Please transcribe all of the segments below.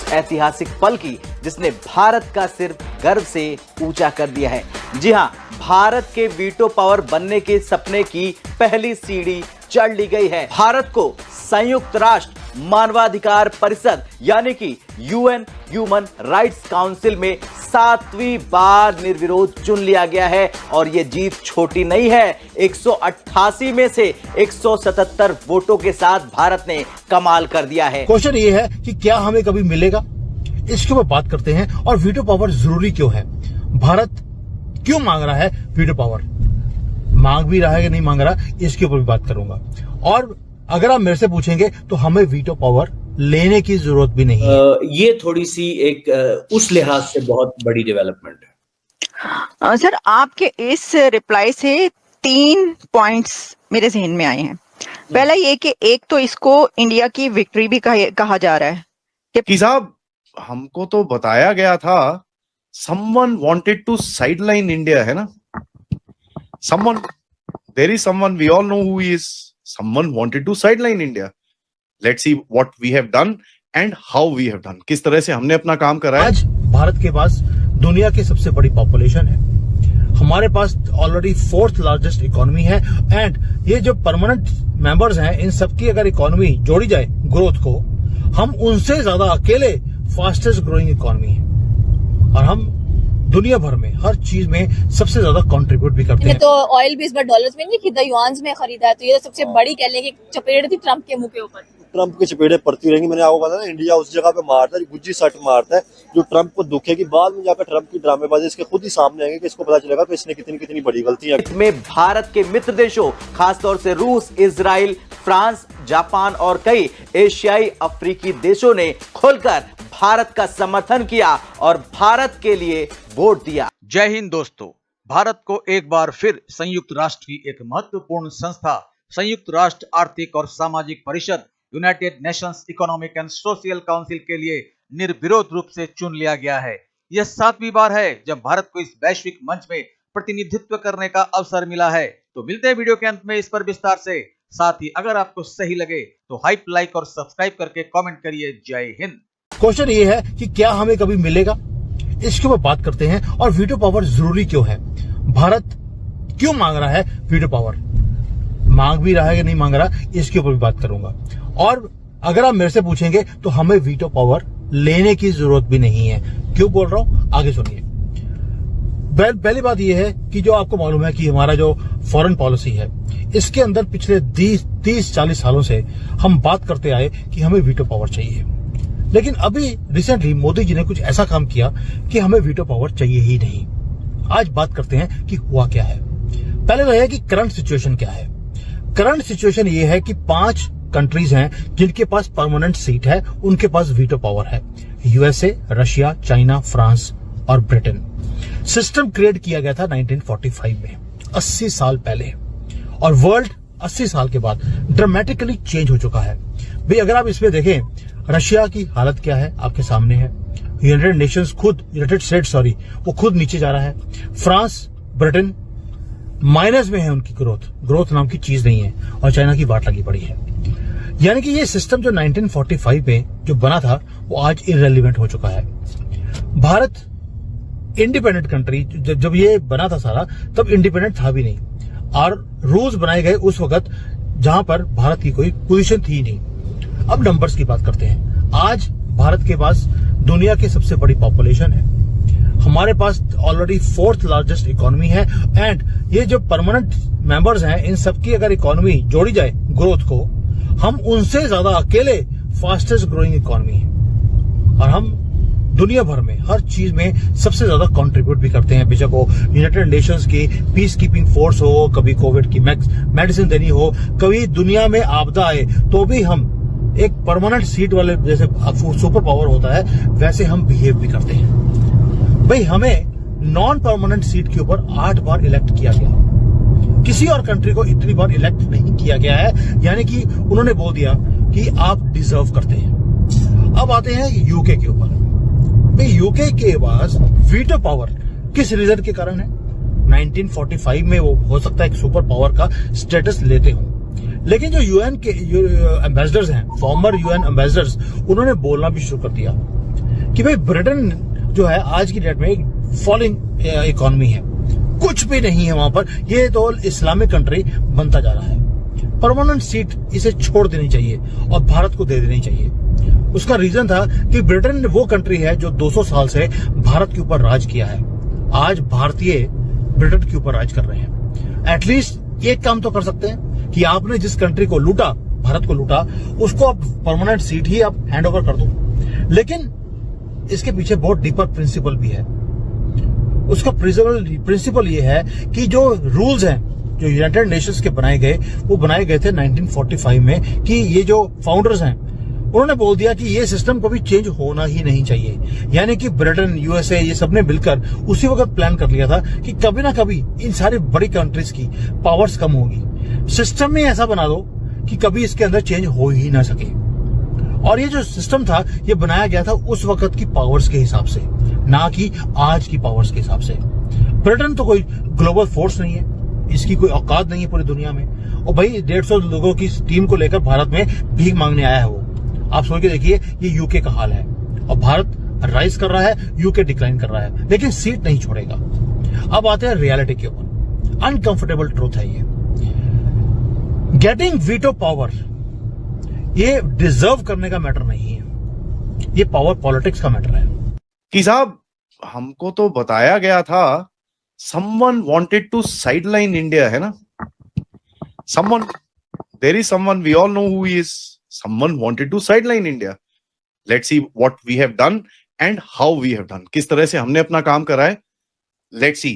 उस ऐतिहासिक पल की जिसने भारत का सिर गर्व से ऊंचा कर दिया है। जी हां, भारत के वीटो पावर बनने के सपने की पहली सीढ़ी चढ़ ली गई है। भारत को संयुक्त राष्ट्र मानवाधिकार परिषद यानी कि यूएन ह्यूमन राइट्स काउंसिल में 7वीं बार निर्विरोध चुन लिया गया है और यह जीत छोटी नहीं है। 188 में से 177 वोटों के साथ भारत ने कमाल कर दिया है। क्वेश्चन ये है कि क्या हमें कभी मिलेगा, इसके ऊपर बात करते हैं। और वीटो पावर जरूरी क्यों है, भारत क्यों मांग रहा है वीटो पावर, मांग भी रहा है कि नहीं मांग रहा, इसके ऊपर भी बात करूंगा। और अगर आप मेरे से पूछेंगे तो हमें वीटो पावर लेने की जरूरत भी नहीं है। ये थोड़ी सी एक उस लिहाज से बहुत बड़ी डेवलपमेंट है। सर, आपके इस रिप्लाई से 3 पॉइंट्स मेरे जहन में आए हैं। पहला ये कि एक तो इसको इंडिया की विक्ट्री भी कहा जा रहा है कि साहब हमको तो बताया गया था someone wanted to sideline India, है ना। someone, there is someone, we all know who he is. Someone wanted to sideline India. Let's see what we have done and how we have done. किस तरह से हमने अपना काम करा है। आज भारत के पास दुनिया की सबसे बड़ी पॉपुलेशन है, हमारे पास ऑलरेडी 4th लार्जेस्ट इकोनॉमी है। एंड ये जो परमानेंट मेंबर्स हैं, इन सबकी अगर इकोनॉमी जोड़ी जाए ग्रोथ को, हम उनसे ज्यादा अकेले फास्टेस्ट ग्रोइंग इकोनॉमी है और हम दुनिया भर में हर चीज में सबसे ज्यादा कंट्रीब्यूट भी करते हैं। तो ऑयल भी इस बार डॉलर्स में नहीं खरीदा, युआन्स में खरीदा है, तो ये सबसे बड़ी कह लें कि चपेट थी ट्रम्प के मुंह के ऊपर। ट्रम्प की चपेटें पड़ती रहेंगी। मैंने आपको बताया ना, इंडिया उस जगह पे मारता है, गुज्जी सट मारता है जो ट्रम्प को दुखेगी। बाद में जाकर ट्रम्प की ड्रामेबाजी इसके खुद ही सामने आएंगे कि इसको पता चलेगा कि इसने कितनी कितनी बड़ी गलतियां की। में भारत के मित्र देशों खासतौर से रूस, इजराइल, फ्रांस, जापान और कई एशियाई अफ्रीकी देशों ने खुलकर भारत का समर्थन किया और भारत के लिए वोट दिया। जय हिंद दोस्तों, भारत को एक बार फिर संयुक्त राष्ट्र की एक महत्वपूर्ण संस्था संयुक्त राष्ट्र आर्थिक और सामाजिक परिषद United Nations economic and social council के लिए निर्विरोध रूप से चुन लिया गया है। यह 7वीं बार है जब भारत को इस वैश्विक मंच में प्रतिनिधित्व करने का अवसर मिला है। तो मिलते हैं वीडियो के अंत में इस पर विस्तार से। साथ ही अगर आपको सही लगे तो हाइप, लाइक और सब्सक्राइब करके कमेंट करिए। जय हिंद। क्वेश्चन ये है कि क्या हमें कभी मिलेगा, इसके ऊपर बात करते हैं। और वीटो पावर जरूरी क्यों है, भारत क्यों मांग रहा है वीटो पावर, मांग भी रहा है कि नहीं मांग रहा, इसके ऊपर भी बात करूंगा। और अगर आप मेरे से पूछेंगे तो हमें वीटो पावर लेने की जरूरत भी नहीं है। क्यों बोल रहा हूं, आगे सुनिए। पहली बात यह है कि जो आपको मालूम है कि हमारा जो फॉरेन पॉलिसी है, इसके अंदर पिछले 30-40 सालों से हम बात करते आए कि हमें वीटो पावर चाहिए। लेकिन अभी रिसेंटली मोदी जी ने कुछ ऐसा काम किया कि हमें वीटो पावर चाहिए ही नहीं। आज बात करते हैं कि हुआ क्या है। पहले तो यह है कि करंट सिचुएशन क्या है। करंट सिचुएशन ये है कि 5 कंट्रीज हैं जिनके पास परमानेंट सीट है, उनके पास वीटो पावर है। यूएसए, रशिया, चाइना, फ्रांस और ब्रिटेन। सिस्टम क्रिएट किया गया था 1945 में, 80 साल पहले। और वर्ल्ड 80 साल के बाद ड्रामेटिकली चेंज हो चुका है। भाई अगर आप इसमें देखें, रशिया की हालत क्या है आपके सामने है। यूनाइटेड स्टेट्स वो खुद नीचे जा रहा है। फ्रांस, ब्रिटेन माइनस में है, उनकी ग्रोथ नाम की चीज नहीं है। और चाइना की बाट लगी पड़ी है। यानी कि ये सिस्टम जो 1945 में जो बना था वो आज इररेलेवेंट हो चुका है। भारत इंडिपेंडेंट कंट्री, जब ये बना था सारा, तब इंडिपेंडेंट था भी नहीं। और रूल्स बनाए गए उस वक्त जहां पर भारत की कोई पोजीशन थी नहीं। अब नंबर्स की बात करते हैं। आज भारत के पास दुनिया की सबसे बड़ी पॉपुलेशन है, हमारे पास ऑलरेडी 4th लार्जेस्ट इकोनॉमी है। एंड ये जो परमानेंट मेंबर्स हैं, इन सबकी अगर इकोनॉमी जोड़ी जाए ग्रोथ को, हम उनसे ज्यादा अकेले फास्टेस्ट ग्रोइंग इकोनॉमी है और हम दुनिया भर में हर चीज में सबसे ज्यादा कंट्रीब्यूट भी करते हैं। बेशक वो यूनाइटेड नेशंस की पीस कीपिंग फोर्स हो, कभी कोविड की मेडिसिन देनी हो, कभी दुनिया में आपदा आए तो भी हम एक परमानेंट सीट वाले, जैसे सुपर पावर होता है वैसे हम बिहेव भी करते हैं। भाई हमें नॉन परमानेंट सीट के ऊपर 8 बार इलेक्ट किया गया। किसी और कंट्री को इतनी बार इलेक्ट नहीं किया गया है। यानी कि उन्होंने बोल दिया कि आप डिजर्व करते हैं। अब आते हैं यूके के ऊपर। भाई यूके के पास वीटो पावर किस रीजन के कारण है? 1945 में वो हो सकता है एक सुपर पावर का स्टेटस लेते हो, लेकिन जो यूएन के एम्बेसडर्स हैं, फॉर्मर यूएन एम्बेसडर्स, उन्होंने बोलना भी शुरू कर दिया कि भाई ब्रिटेन जो है आज की डेट में एक फॉलिंग इकोनॉमी है, कुछ भी नहीं है वहां पर, ये तो इस्लामिक कंट्री बनता जा रहा है। परमानेंट सीट इसे छोड़ देनी चाहिए और भारत को दे देनी चाहिए। उसका रीजन था कि ब्रिटेन वो कंट्री है जो 200 साल से भारत के ऊपर राज किया है। आज भारतीय ब्रिटेन के ऊपर राज कर रहे हैं। एटलीस्ट एक काम तो कर सकते हैं कि आपने जिस कंट्री को लूटा, भारत को लूटा, उसको आप परमानेंट सीट ही आप हैंड ओवर कर दो। लेकिन इसके पीछे बहुत डीपर प्रिंसिपल भी है। उसका प्रिंसिपल ये है कि जो रूल्स हैं जो यूनाइटेड नेशंस के बनाए गए, वो बनाए गए थे 1945 में, कि ये जो फाउंडर्स हैं उन्होंने बोल दिया कि ये सिस्टम कभी चेंज होना ही नहीं चाहिए। यानी कि ब्रिटेन, यूएसए, ये सबने मिलकर उसी वक्त प्लान कर लिया था कि कभी ना कभी इन सारी बड़ी कंट्रीज की पावर्स कम होगी। सिस्टम में ऐसा बना दो कि कभी इसके अंदर चेंज हो ही ना सके। और ये जो सिस्टम था ये बनाया गया था उस वक्त की पावर्स के हिसाब से, ना कि आज की पावर्स के हिसाब से। ब्रिटेन तो कोई ग्लोबल फोर्स नहीं है, इसकी कोई औकात नहीं है पूरी दुनिया में। और भाई 150 लोगों की टीम को लेकर भारत में भीख मांगने आया है वो। आप सोच के देखिए, ये यूके का हाल है और भारत राइज कर रहा है, यूके डिक्लाइन कर रहा है, लेकिन सीट नहीं छोड़ेगा। अब आते हैं रियलिटी के ऊपर। अनकंफर्टेबल ट्रूथ है ये। गेटिंग वीटो पावर ये डिजर्व करने का मैटर नहीं है, ये पावर पॉलिटिक्स का मैटर है। कि साहब हमको तो बताया गया था someone wanted to sideline India, है ना? There is someone, we all know who he is. Someone wanted to sideline India. Let's see what we have done and how we have done. किस तरह से हमने अपना काम करा है. Let's see.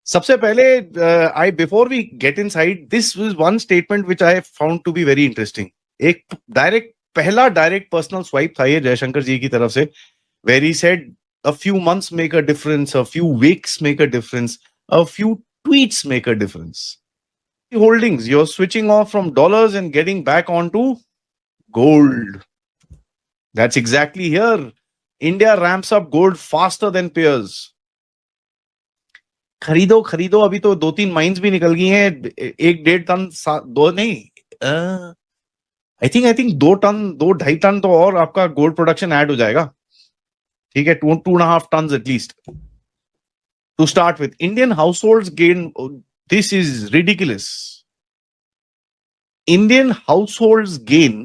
सबसे पहले before we get inside, this was one statement which I found to be very interesting. एक पहला direct personal swipe था ये जयशंकर जी की तरफ से, where he said a few months make a difference, a few weeks make a difference, a few tweets make a difference. Holdings, you're switching off from dollars and getting back onto gold. That's exactly here. India ramps up gold faster than peers. खरीदो अभी तो 2-3 mines भी निकल गई हैं। 1-1.5 ton, 2 नहीं, I think 2-2.5 ton तो और आपका गोल्ड प्रोडक्शन ऐड हो जाएगा। ठीक है, 2.5 tons at least to start with. Indian households gain, this is ridiculous. Indian households gain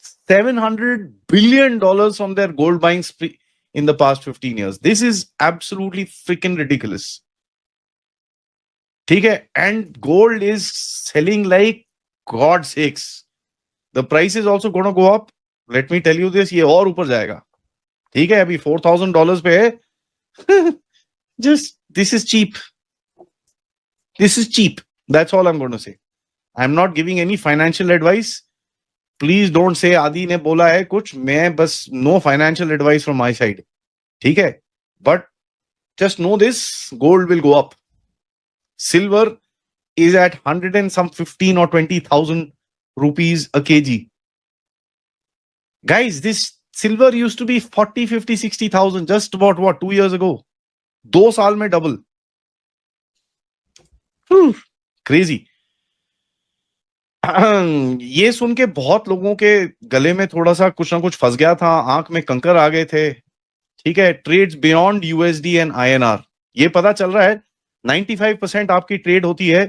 $700 billion from their gold buying spree in the past 15 years. This is absolutely freaking ridiculous. ठीक है, and gold is selling like God sakes. The price is also going to go up. Let me tell you this, ये और ऊपर जाएगा। ठीक है, अभी $4,000 पे है। Just this is cheap. This is cheap. That's all I'm going to say. I'm not giving any financial advice. Please don't say आदि ने बोला है कुछ, मैं बस no financial advice from my side. ठीक है, but just know this, gold will go up. Silver is at 115 or 20,000 rupees a kg. Guys, this silver used to be 40, 50, 60,000 just about 2 years ago. 2 साल में double. Crazy. ये सुन के बहुत लोगों के गले में थोड़ा सा कुछ ना कुछ फंस गया था, आंख में कंकर आ गए थे। ठीक है, trades beyond USD and INR, ये पता चल रहा है 95% आपकी ट्रेड होती है।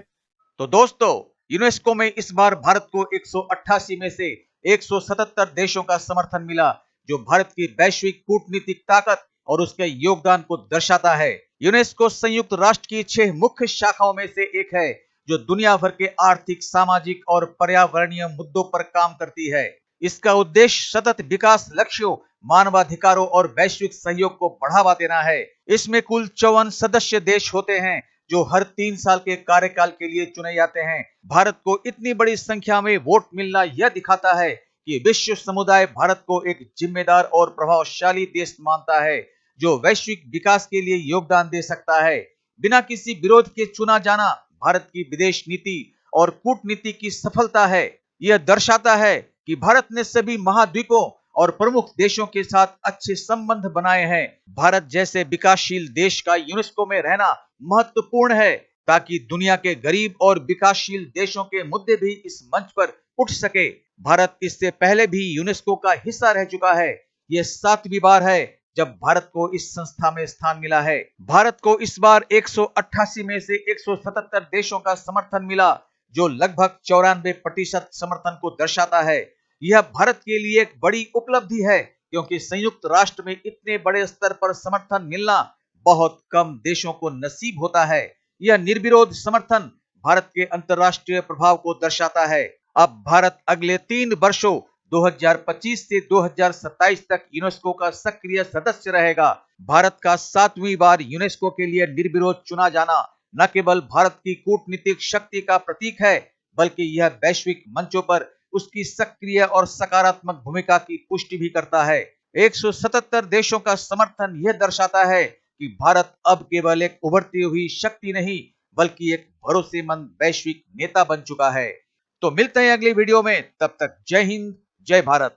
तो दोस्तों, यूनेस्को में इस बार भारत को 188 में से 177 देशों का समर्थन मिला, जो भारत की वैश्विक कूटनीतिक ताकत और उसके योगदान को दर्शाता है। यूनेस्को संयुक्त राष्ट्र की 6 मुख्य शाखाओं में से एक है, जो दुनिया भर के आर्थिक, सामाजिक और पर्यावरणीय मुद्दों पर काम करती है। इसका उद्देश्य सतत विकास लक्ष्यों, मानवाधिकारों और वैश्विक सहयोग को बढ़ावा देना है। इसमें कुल 54 सदस्य देश होते हैं, जो हर 3 साल के कार्यकाल के लिए चुने जाते हैं। भारत को इतनी बड़ी संख्या में वोट मिलना यह दिखाता है कि विश्व समुदाय भारत को एक जिम्मेदार और प्रभावशाली देश मानता है, जो वैश्विक विकास के लिए योगदान दे सकता है। बिना किसी विरोध के चुना जाना भारत की विदेश नीति और कूटनीति की सफलता है। यह दर्शाता है कि भारत ने सभी महाद्वीपों और प्रमुख देशों के साथ अच्छे संबंध बनाए हैं। भारत जैसे विकासशील देश का यूनेस्को में रहना महत्वपूर्ण है, ताकि दुनिया के गरीब और विकासशील देशों के मुद्दे भी इस मंच पर उठ सके। भारत इससे पहले भी यूनेस्को का हिस्सा रह चुका है। यह 7वीं बार है जब भारत को इस संस्था में स्थान मिला है। भारत को इस बार 188 में से 177 देशों का समर्थन मिला, जो लगभग 94% समर्थन को दर्शाता है। यह भारत के लिए एक बड़ी उपलब्धि है, क्योंकि संयुक्त राष्ट्र में इतने बड़े स्तर पर समर्थन मिलना बहुत कम देशों को नसीब होता है। यह निर्विरोध समर्थन भारत के अंतर्राष्ट्रीय प्रभाव को दर्शाता है। अब भारत अगले 3 वर्षों 2025 से 2027 तक यूनेस्को का सक्रिय सदस्य रहेगा। भारत का 7वीं बार यूनेस्को के लिए निर्विरोध चुना जाना न केवल भारत की कूटनीतिक शक्ति का प्रतीक है, बल्कि यह वैश्विक मंचों पर उसकी सक्रिय और सकारात्मक भूमिका की पुष्टि भी करता है। 177 देशों का समर्थन यह दर्शाता है कि भारत अब केवल एक उभरती हुई शक्ति नहीं, बल्कि एक भरोसेमंद वैश्विक नेता बन चुका है। तो मिलते हैं अगली वीडियो में, तब तक जय हिंद, जय भारत।